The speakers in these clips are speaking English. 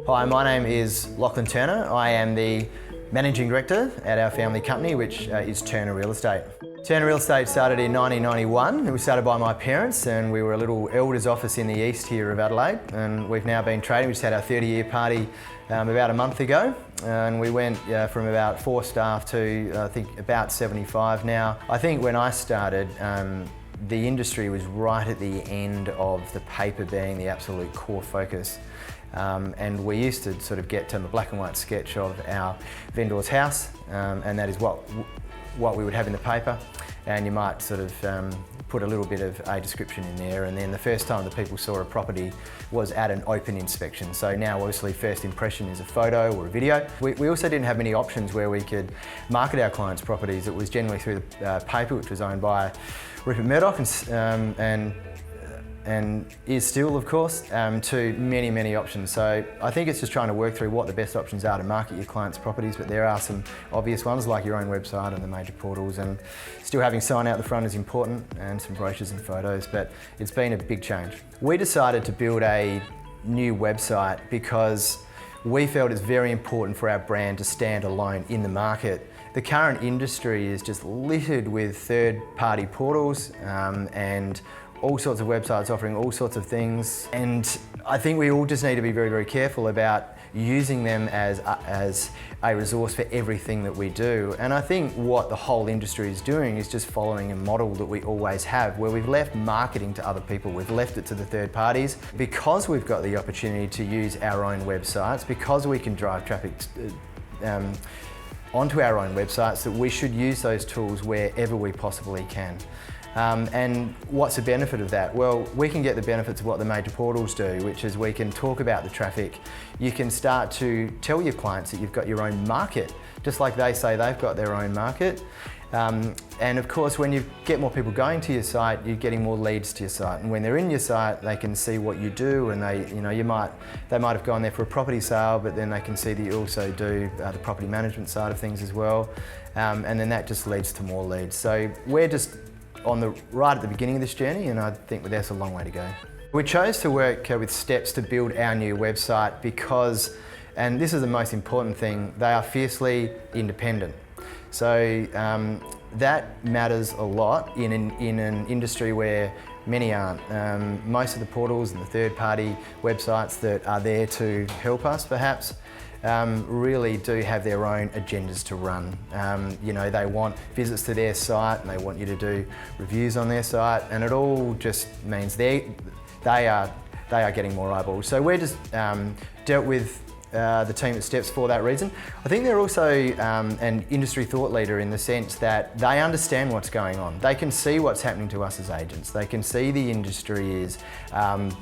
Hi, my name is Lachlan Turner. I am the Managing Director at our family company, which is Turner Real Estate. Turner Real Estate started in 1991. It was started by my parents, and we were a little elders office in the east here of Adelaide, and we've now been trading. We just had our 30-year party about a month ago, and we went from about 4 staff to I think about 75 now. I think when I started, the industry was right at the end of the paper being the absolute core focus. And we used to sort of get to a black and white sketch of our vendor's house, and that is what we would have in the paper, and you might sort of put a little bit of a description in there, and then the first time that people saw a property was at an open inspection. So now obviously first impression is a photo or a video. We also didn't have many options where we could market our clients' properties. It was generally through the paper, which was owned by Rupert Murdoch and is still, of course, to many, many options. So I think it's just trying to work through what the best options are to market your clients' properties, but there are some obvious ones like your own website and the major portals, and still having sign out the front is important, and some brochures and photos, but it's been a big change. We decided to build a new website because we felt it's very important for our brand to stand alone in the market. The current industry is just littered with third-party portals and all sorts of websites offering all sorts of things, and I think we all just need to be very, very careful about using them as a resource for everything that we do. And I think what the whole industry is doing is just following a model that we always have, where we've left marketing to other people, we've left it to the third parties. Because we've got the opportunity to use our own websites, because we can drive traffic onto our own websites, that we should use those tools wherever we possibly can. And what's the benefit of that? Well, we can get the benefits of what the major portals do, which is we can talk about the traffic. You can start to tell your clients that you've got your own market, just like they say they've got their own market. And of course, when you get more people going to your site, you're getting more leads to your site. And when they're in your site, they can see what you do, and they might have gone there for a property sale, but then they can see that you also do the property management side of things as well. And then that just leads to more leads. So we're just right at the beginning of this journey, and I think there's a long way to go. We chose to work with Steps to build our new website because, and this is the most important thing, they are fiercely independent. So that matters a lot in an industry where many aren't. Most of the portals and the third-party websites that are there to help us, perhaps, really do have their own agendas to run. They want visits to their site, and they want you to do reviews on their site, and it all just means they are getting more eyeballs. So we're just dealt with the team at Steps for that reason. I think they're also an industry thought leader in the sense that they understand what's going on. They can see what's happening to us as agents. They can see the industry is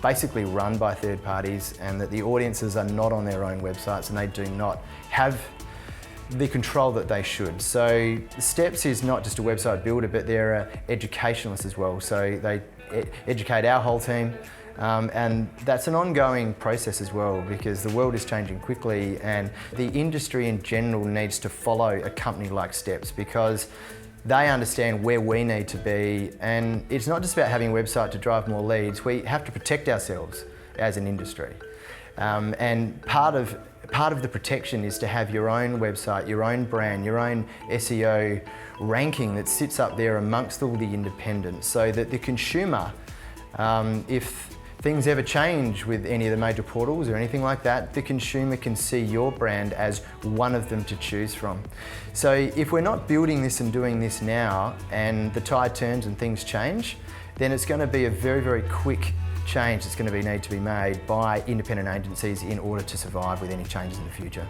basically run by third parties, and that the audiences are not on their own websites, and they do not have the control that they should. So Steps is not just a website builder, but they're educationalists as well. So they educate our whole team. And that's an ongoing process as well, because the world is changing quickly, and the industry in general needs to follow a company like Steps because they understand where we need to be. And it's not just about having a website to drive more leads. We have to protect ourselves as an industry. And part of the protection is to have your own website, your own brand, your own SEO ranking that sits up there amongst all the independents, so that the consumer, if things ever change with any of the major portals or anything like that, the consumer can see your brand as one of them to choose from. So if we're not building this and doing this now, and the tide turns and things change, then it's going to be a very, very quick change that's going to need to be made by independent agencies in order to survive with any changes in the future.